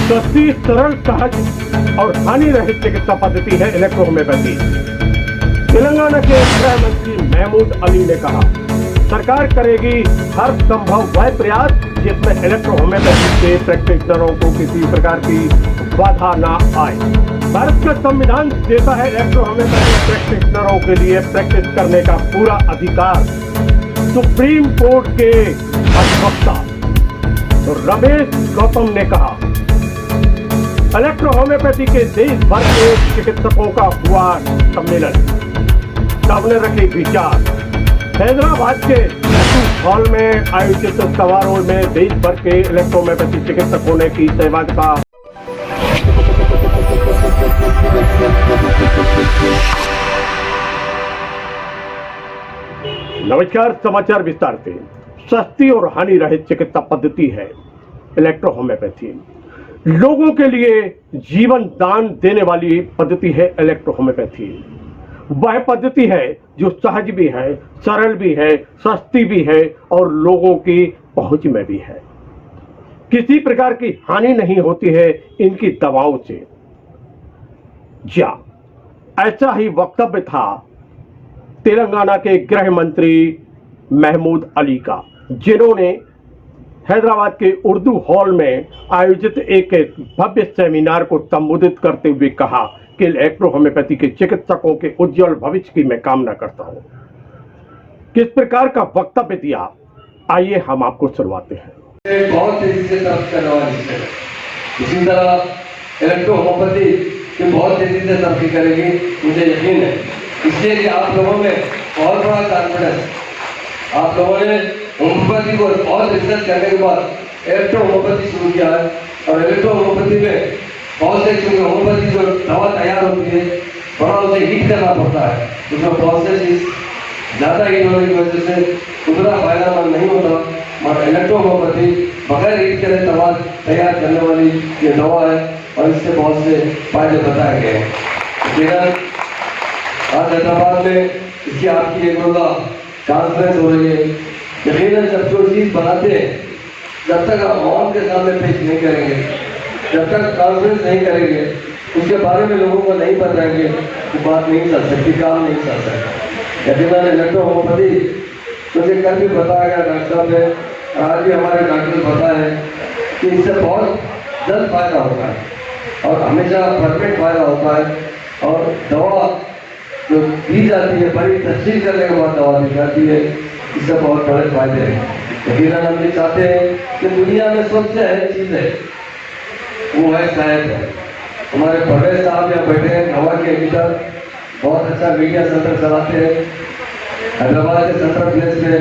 सस्ती, सरल, सहज और हानि रहित चिकित्सा पद्धति है इलेक्ट्रोहोम्योपैथी। तेलंगाना के गृह मंत्री महमूद अली ने कहा, सरकार करेगी हर संभव वह प्रयास जिसमें इलेक्ट्रोहोम्योपैथी के प्रैक्टिशनरों को किसी प्रकार की बाधा न आए। भारत का संविधान देता है इलेक्ट्रोहोम्योपैथी प्रैक्टिशनरों के लिए प्रैक्टिस करने का पूरा अधिकार। सुप्रीम कोर्ट के अधिवक्ता रमेश गौतम ने कहा, इलेक्ट्रोहोम्योपैथी के देश भर के चिकित्सकों का हुआ सम्मेलन, सबने रखे विचार। हैदराबाद के हॉल में आयोजित समारोह में देश भर के इलेक्ट्रोहोम्योपैथी चिकित्सकों ने की सहभागिता। नमस्कार, समाचार विस्तार से। सस्ती और हानि रहित चिकित्सा पद्धति है इलेक्ट्रोहोम्योपैथी। लोगों के लिए जीवन दान देने वाली पद्धति है इलेक्ट्रोहोम्योपैथी। वह पद्धति है जो सहज भी है, सरल भी है, सस्ती भी है और लोगों की पहुंच में भी है। किसी प्रकार की हानि नहीं होती है इनकी दवाओं से। जा ऐसा ही वक्तव्य था तेलंगाना के गृह मंत्री महमूद अली का, जिन्होंने हैदराबाद के उर्दू हॉल में आयोजित एक भव्य सेमिनार को संबोधित करते हुए कहा कि इलेक्ट्रोहोम्योपैथी के चिकित्सकों के उज्जवल भविष्य की मैं कामना करता हूं। किस प्रकार का वक्तव्य दिया, आइए हम आपको सुनवाते हैं। बहुत तेजी से तरक्की करने वाली है, इसी तरह इलेक्ट्रोहोम्योपैथी की बहुत तेजी से तरक्की करेगी, मुझे यकीन है। इसलिए कि आप लोगों में बहुत बड़ा कॉन्फिडेंस, आप लोगों ने होम्योपैथी को बहुत रिसर्च करने के बाद इलेक्ट्रोहोम्योपैथी शुरू किया है। और इलेक्ट्रोहोम्योपैथी में बहुत से, क्योंकि होम्योपैथी जो दवा तैयार होती है बड़ा उसे हीट करना पड़ता है, उसमें प्रोसेस ज़्यादा हीट होने की वजह से उतना फायदेमंद नहीं होता। मगर इलेक्ट्रोहोम्योपैथी बगैर हीट करे दवा तैयार करने वाली ये दवा है और इससे बहुत से फायदे बताए गए हैं। लेकिन आज हैदराबाद में इसकी आपकी एक रोज़ा कॉन्फ्रेंस हो रही है। यकीनन जब जो चीज़ बनाते हैं, जब तक आप आवाम के सामने पेश नहीं करेंगे, जब तक कॉन्फ्रेंस नहीं करेंगे, उसके बारे में लोगों को नहीं बताएंगे, तो बात नहीं चल सकती, काम नहीं चल सकता। यकीनन इलेक्ट्रोहोम्योपैथी मुझे कल भी बताया गया डॉक्टर साहब ने, आज भी हमारे डॉक्टर बताए कि इससे बहुत जल्द फायदा होता है और हमेशा परफेक्ट फायदा होता है। और दवा जो दी जाती है, बड़ी तस्दीक करने के बाद दवा दी जाती है, इससे बहुत बड़े फायदे हैं। यकीनन हम ये चाहते हैं कि दुनिया में सबसे अहम चीज़ है वो है साइंस है। हमारे परवेज साहब यहाँ बैठे हैं, हवा के एडिटर, बहुत अच्छा मीडिया सेंटर चलाते हैं हैदराबाद के सेंट्रल प्लेस में।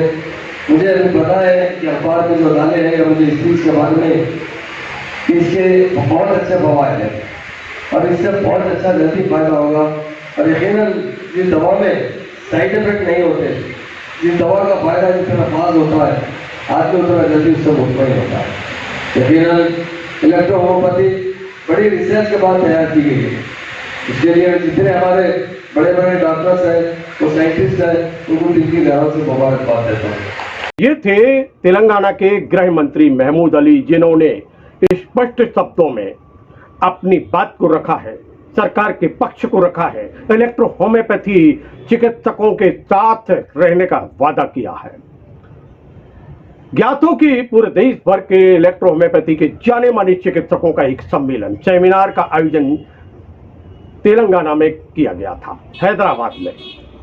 मुझे पता है कि अखबार में जो डाले हैं या मुझे इस चीज़ के बारे में कि इसके बहुत अच्छे फवायद हैं और इससे बहुत अच्छा जल्दी फायदा होगा। और यकीनन जिस दवा में साइड इफेक्ट नहीं होते, जिस दवा का फायदा जितना खास होता है, आदमी उतना जल्दी उससे मुक्त नहीं होता है। यकीनन इलेक्ट्रोहोम्योपैथी बड़ी रिसर्च के बाद तैयार की गई है। इसके लिए जितने हमारे बड़े बड़े डॉक्टर्स हैं, वो साइंटिस्ट हैं, उनको दिल की गहराई से मुबारकबाद देता हूँ। ये थे तेलंगाना के गृह मंत्री महमूद अली, जिन्होंने स्पष्ट शब्दों में अपनी बात को रखा है, सरकार के पक्ष को रखा है, इलेक्ट्रोहोम्योपैथी चिकित्सकों के साथ रहने का वादा किया है। ज्ञात हो कि पूरे देश भर के इलेक्ट्रोहोम्योपैथी के जाने माने चिकित्सकों का एक सम्मेलन, सेमिनार का आयोजन तेलंगाना में किया गया था, हैदराबाद में।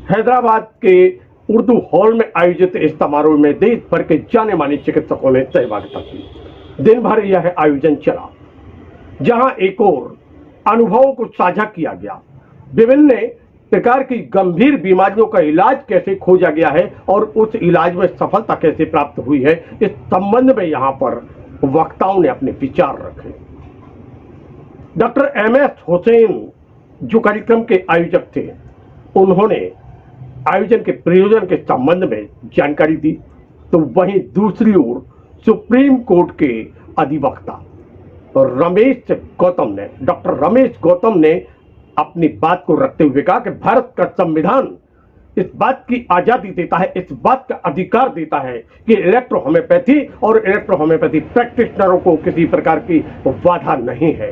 हैदराबाद के उर्दू हॉल में आयोजित इस समारोह में देश भर के जाने माने चिकित्सकों ने सहभागिता की। दिन भर यह आयोजन चला, जहां एक और अनुभवों को साझा किया गया। विभिन्न प्रकार की गंभीर बीमारियों का इलाज कैसे खोजा गया है और उस इलाज में सफलता कैसे प्राप्त हुई है, इस संबंध में यहाँ पर वक्ताओं ने अपने विचार रखे। डॉक्टर MS हुसैन जो कार्यक्रम के आयोजक थे, उन्होंने आयोजन के प्रयोजन के संबंध में जानकारी दी, तो वहीं दूसरी ओर सुप्रीम कोर्ट के अधिवक्ता डॉक्टर रमेश गौतम ने अपनी बात को रखते हुए कहा कि भारत का संविधान इस बात की आजादी देता है, इस बात का अधिकार देता है कि इलेक्ट्रो होम्योपैथी और इलेक्ट्रो होम्योपैथी प्रैक्टिशनरों को किसी प्रकार की बाधा नहीं है।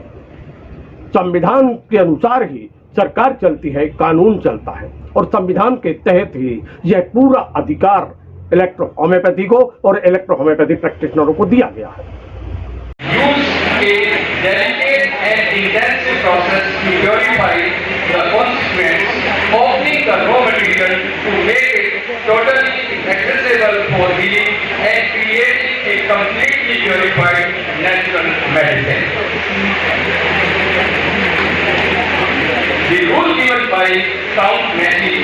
संविधान के अनुसार ही सरकार चलती है, कानून चलता है और संविधान के तहत ही यह पूरा अधिकार इलेक्ट्रो होम्योपैथी को और इलेक्ट्रो होम्योपैथी प्रैक्टिशनरों को दिया गया है। use a delicate and intensive process to purify the constituents, opening the raw material to make it totally accessible for healing and creating a completely purified natural medicine. The rule given by Count Massey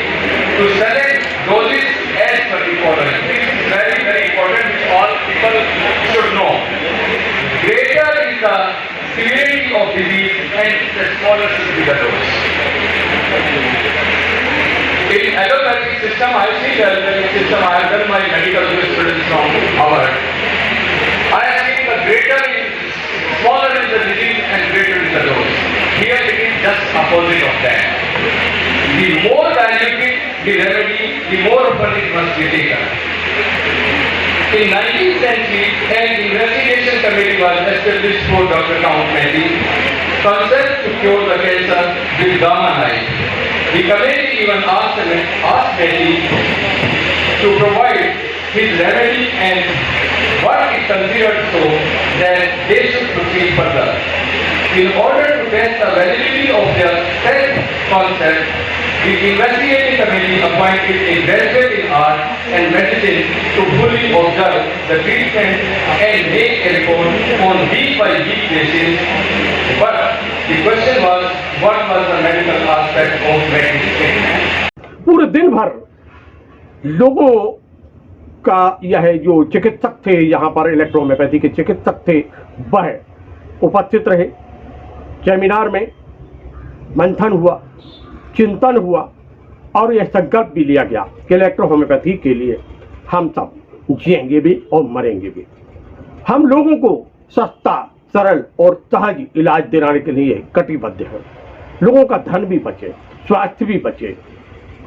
to select doses as per the following. This is very, very important, which all people should know. Greater is the severity of disease and the smaller should be the dose. In allopathic system, I have seen the allopathic system, I have done my medical jurisprudence from Harvard. I have seen the greater is, smaller is the disease and greater is the dose. Here it is just opposite of that. The more diluted the remedy, the more often it must be taken. In 19th century, an investigation committee was established for Dr. Count Massey, concept to cure the cancer with gamma knife. The committee even asked Massey to provide his remedy and what he considered so that they should proceed further. In order to test the validity of their said concept, the investigating committee appointed a graduate in art and medicine to fully observe the treatment and make a report on week-by-week basis. But the question was, what was the medical aspect of medicine? पूरे दिन भर लोगों का यह जो चिकित्सक थे, यहाँ पर इलेक्ट्रो होम्योपैथी के चिकित्सक थे, वह उपस्थित रहे। सेमिनार में मंथन हुआ, चिंतन हुआ और यह संकल्प भी लिया गया कि इलेक्ट्रो होम्योपैथी के लिए हम सब जिएंगे भी और मरेंगे भी। हम लोगों को सस्ता, सरल और सहज इलाज दिलाने के लिए कटिबद्ध हैं। लोगों का धन भी बचे, स्वास्थ्य भी बचे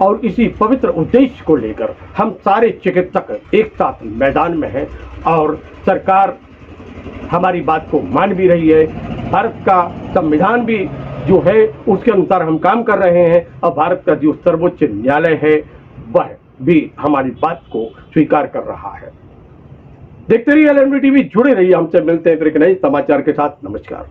और इसी पवित्र उद्देश्य को लेकर हम सारे चिकित्सक एक साथ मैदान में हैं और सरकार हमारी बात को मान भी रही है। भारत का संविधान भी जो है उसके अनुसार हम काम कर रहे हैं और भारत का जो सर्वोच्च न्यायालय है वह भी हमारी बात को स्वीकार कर रहा है। देखते रहिए LNB टीवी, जुड़े रहिए हमसे। मिलते हैं फिर एक नए समाचार के साथ। नमस्कार।